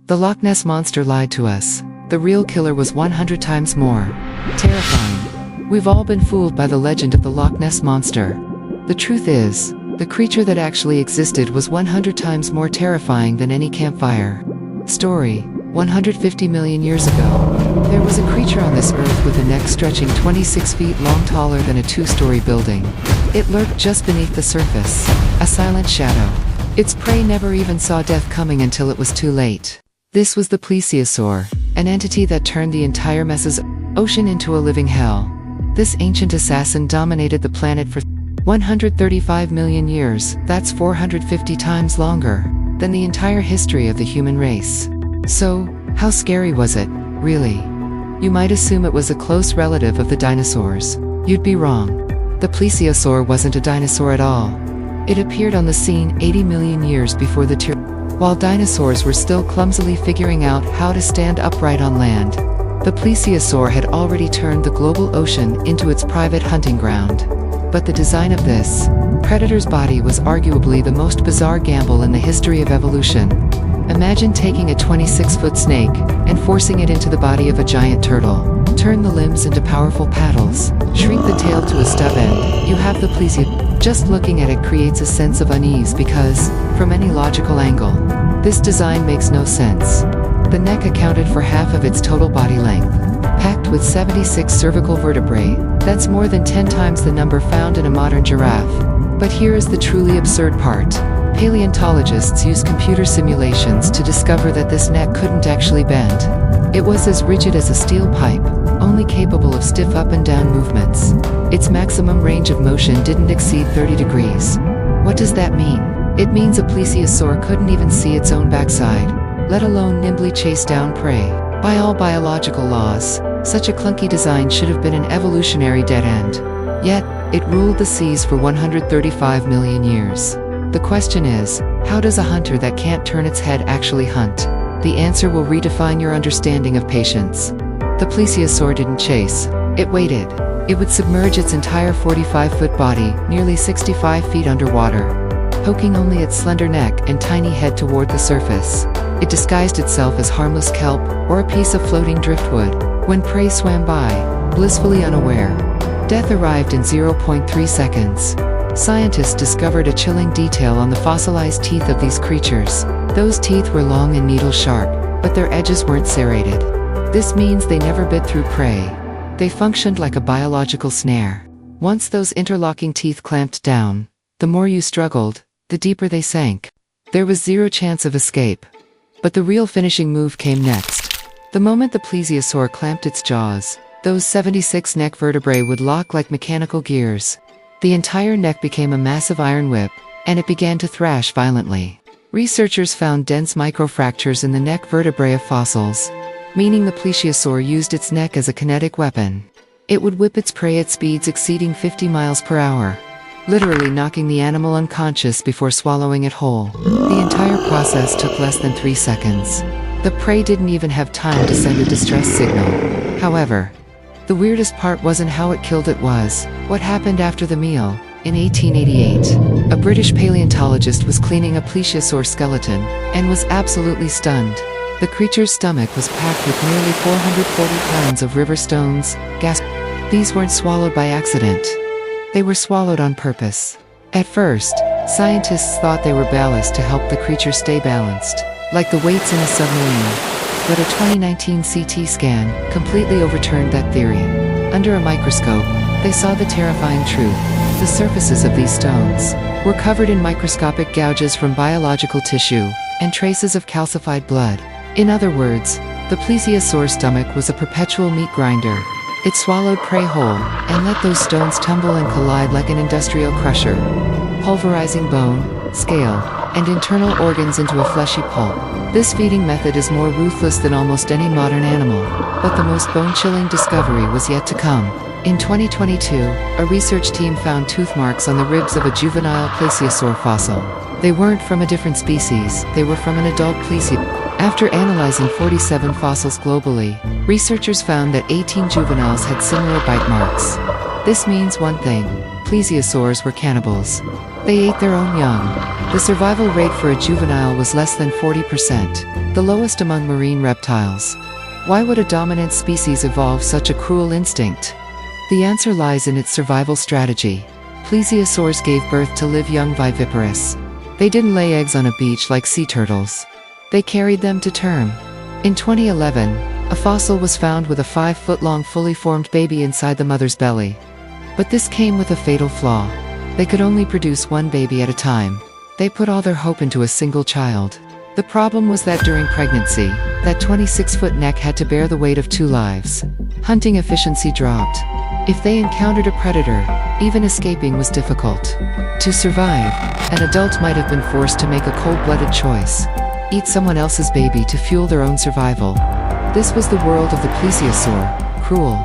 The Loch Ness Monster lied to us. The real killer was 100 times more terrifying. We've all been fooled by the legend of the Loch Ness Monster. The truth is, the creature that actually existed was 100 times more terrifying than any campfire story. 150 million years ago, there was a creature on this earth with a neck stretching 26 feet long, taller than a two-story building. It lurked just beneath the surface, a silent shadow. Its prey never even saw death coming until it was too late. This was the Plesiosaur, an entity that turned the entire Mesozoic ocean into a living hell. This ancient assassin dominated the planet for 135 million years. That's 450 times longer than the entire history of the human race. So, how scary was it, really? You might assume it was a close relative of the dinosaurs. You'd be wrong. The Plesiosaur wasn't a dinosaur at all. It appeared on the scene 80 million years before the while dinosaurs were still clumsily figuring out how to stand upright on land. The Plesiosaur had already turned the global ocean into its private hunting ground. But the design of this predator's body was arguably the most bizarre gamble in the history of evolution. Imagine taking a 26-foot snake and forcing it into the body of a giant turtle. Turn the limbs into powerful paddles, shrink the tail to a stub end. You have the Plesiosaur. Just looking at it creates a sense of unease because, from any logical angle, this design makes no sense. The neck accounted for half of its total body length. Packed with 76 cervical vertebrae, that's more than 10 times the number found in a modern giraffe. But here is the truly absurd part. Paleontologists used computer simulations to discover that this neck couldn't actually bend. It was as rigid as a steel pipe, only capable of stiff up and down movements. Its maximum range of motion didn't exceed 30 degrees. What does that mean? It means a Plesiosaur couldn't even see its own backside, let alone nimbly chase down prey. By all biological laws, such a clunky design should have been an evolutionary dead end. Yet, it ruled the seas for 135 million years. The question is, how does a hunter that can't turn its head actually hunt? The answer will redefine your understanding of patience. The Plesiosaur didn't chase. It waited. It would submerge its entire 45-foot body, nearly 65 feet underwater, poking only its slender neck and tiny head toward the surface. It disguised itself as harmless kelp or a piece of floating driftwood. When prey swam by, blissfully unaware, death arrived in 0.3 seconds. Scientists discovered a chilling detail on the fossilized teeth of these creatures. Those teeth were long and needle-sharp, but their edges weren't serrated. This means they never bit through prey. They functioned like a biological snare. Once those interlocking teeth clamped down, the more you struggled, the deeper they sank. There was zero chance of escape. But the real finishing move came next. The moment the Plesiosaur clamped its jaws, those 76 neck vertebrae would lock like mechanical gears. The entire neck became a massive iron whip, and it began to thrash violently. Researchers found dense microfractures in the neck vertebrae of fossils, meaning the Plesiosaur used its neck as a kinetic weapon. It would whip its prey at speeds exceeding 50 miles per hour, literally knocking the animal unconscious before swallowing it whole. The entire process took less than 3 seconds. The prey didn't even have time to send a distress signal. However, the weirdest part wasn't how it killed it was what happened after the meal. In 1888, a British paleontologist was cleaning a Plesiosaur skeleton and was absolutely stunned. The creature's stomach was packed with nearly 440 pounds of river stones, gas. These weren't swallowed by accident. They were swallowed on purpose. At first, scientists thought they were ballast to help the creature stay balanced, like the weights in a submarine. But a 2019 CT scan completely overturned that theory. Under a microscope, they saw the terrifying truth. The surfaces of these stones were covered in microscopic gouges from biological tissue and traces of calcified blood. In other words, the Plesiosaur's stomach was a perpetual meat grinder. It swallowed prey whole and let those stones tumble and collide like an industrial crusher, pulverizing bone, scale, and internal organs into a fleshy pulp. This feeding method is more ruthless than almost any modern animal, but the most bone-chilling discovery was yet to come. In 2022, a research team found tooth marks on the ribs of a juvenile Plesiosaur fossil. They weren't from a different species, they were from an adult Plesiosaur. After analyzing 47 fossils globally, researchers found that 18 juveniles had similar bite marks. This means one thing. plesiosaurs were cannibals. They ate their own young. The survival rate for a juvenile was less than 40%, the lowest among marine reptiles. Why would a dominant species evolve such a cruel instinct? The answer lies in its survival strategy. Plesiosaurs gave birth to live young viviparous. They didn't lay eggs on a beach like sea turtles. They carried them to term. In 2011, a fossil was found with a 5-foot-long fully formed baby inside the mother's belly. But this came with a fatal flaw. They could only produce one baby at a time. They put all their hope into a single child. The problem was that during pregnancy, that 26-foot neck had to bear the weight of 2 lives. Hunting efficiency dropped. If they encountered a predator, even escaping was difficult. To survive, an adult might have been forced to make a cold-blooded choice. Eat someone else's baby to fuel their own survival. This was the world of the plesiosaur, cruel,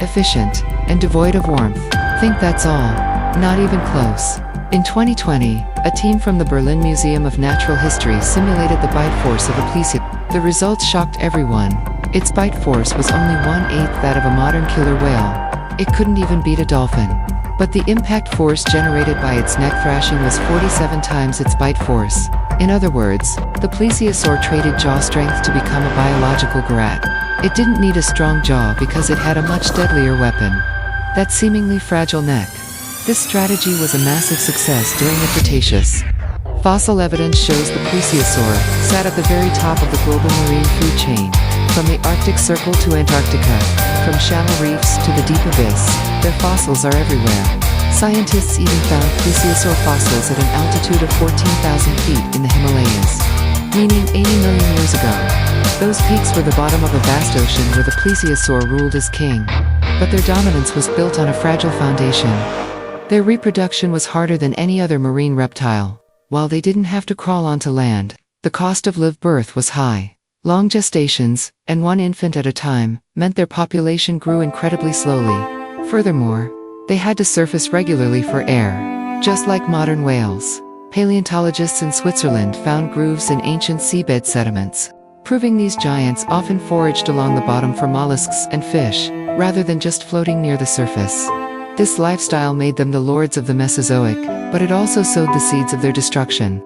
efficient, and devoid of warmth. Think that's all? Not even close. In 2020, a team from the Berlin Museum of Natural History simulated the bite force of a plesiosaur. The results shocked everyone. Its bite force was only 1/8 that of a modern killer whale. It couldn't even beat a dolphin. But the impact force generated by its neck thrashing was 47 times its bite force. In other words, the plesiosaur traded jaw strength to become a biological garrote. It didn't need a strong jaw because it had a much deadlier weapon: that seemingly fragile neck. This strategy was a massive success during the Cretaceous. Fossil evidence shows the plesiosaur sat at the very top of the global marine food chain. From the Arctic Circle to Antarctica, from shallow reefs to the deep abyss, their fossils are everywhere. Scientists even found plesiosaur fossils at an altitude of 14,000 feet in the Himalayas, meaning 80 million years ago. Those peaks were the bottom of a vast ocean where the plesiosaur ruled as king. But their dominance was built on a fragile foundation. Their reproduction was harder than any other marine reptile. While they didn't have to crawl onto land, the cost of live birth was high. Long gestations, and one infant at a time, meant their population grew incredibly slowly. Furthermore, they had to surface regularly for air, just like modern whales. Paleontologists in Switzerland found grooves in ancient seabed sediments, proving these giants often foraged along the bottom for mollusks and fish, rather than just floating near the surface. This lifestyle made them the lords of the Mesozoic, but it also sowed the seeds of their destruction.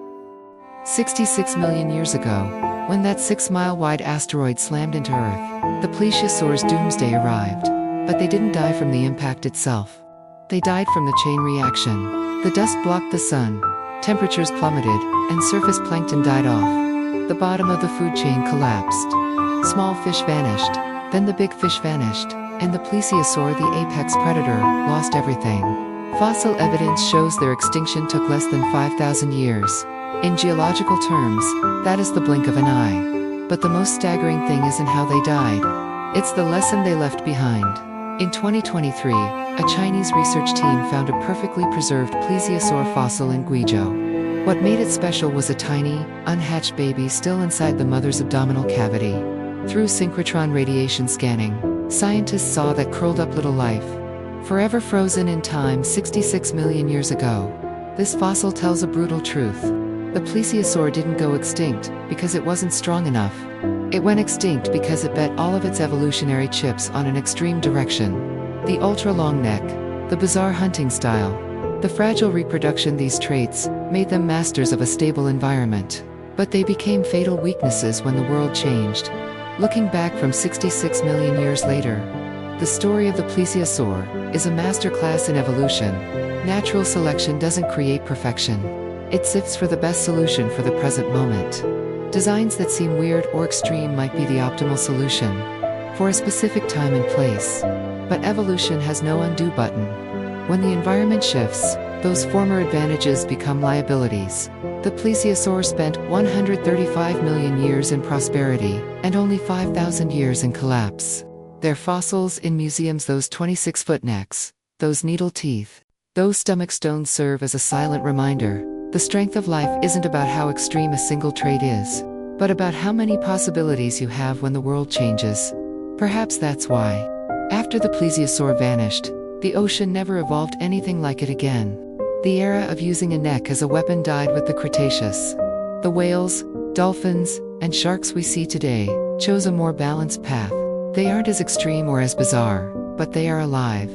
66 million years ago, when that 6-mile-wide asteroid slammed into Earth, the plesiosaur's doomsday arrived. But they didn't die from the impact itself. They died from the chain reaction. The dust blocked the sun, temperatures plummeted, and surface plankton died off. The bottom of the food chain collapsed. Small fish vanished, then the big fish vanished, and the plesiosaur, the apex predator, lost everything. Fossil evidence shows their extinction took less than 5,000 years. In geological terms, that is the blink of an eye. But the most staggering thing isn't how they died. It's the lesson they left behind. In 2023, a Chinese research team found a perfectly preserved plesiosaur fossil in Guizhou. What made it special was a tiny, unhatched baby still inside the mother's abdominal cavity. Through synchrotron radiation scanning, scientists saw that curled-up little life, forever frozen in time 66 million years ago. This fossil tells a brutal truth. The plesiosaur didn't go extinct because it wasn't strong enough. It went extinct because it bet all of its evolutionary chips on an extreme direction. The ultra-long neck, the bizarre hunting style, the fragile reproduction. These traits made them masters of a stable environment. But they became fatal weaknesses when the world changed. Looking back from 66 million years later, the story of the plesiosaur is a masterclass in evolution. Natural selection doesn't create perfection. It sifts for the best solution for the present moment. Designs that seem weird or extreme might be the optimal solution for a specific time and place. But evolution has no undo button. When the environment shifts, those former advantages become liabilities. The plesiosaur spent 135 million years in prosperity, and only 5,000 years in collapse. Their fossils in museums, those 26-foot necks, those needle teeth, those stomach stones serve as a silent reminder. The strength of life isn't about how extreme a single trait is, but about how many possibilities you have when the world changes. Perhaps that's why, after the plesiosaur vanished, the ocean never evolved anything like it again. The era of using a neck as a weapon died with the Cretaceous. The whales, dolphins, and sharks we see today chose a more balanced path. They aren't as extreme or as bizarre, but they are alive.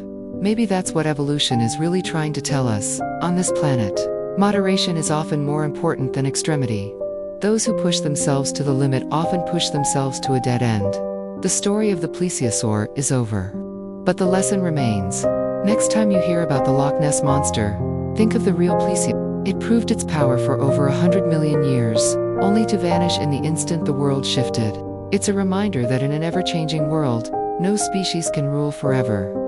Maybe that's what evolution is really trying to tell us. On this planet, moderation is often more important than extremity. Those who push themselves to the limit often push themselves to a dead end. The story of the Plesiosaur is over. But the lesson remains. Next time you hear about the Loch Ness Monster, think of the real Plesiosaur. It proved its power for over 100 million years, only to vanish in the instant the world shifted. It's a reminder that in an ever-changing world, no species can rule forever.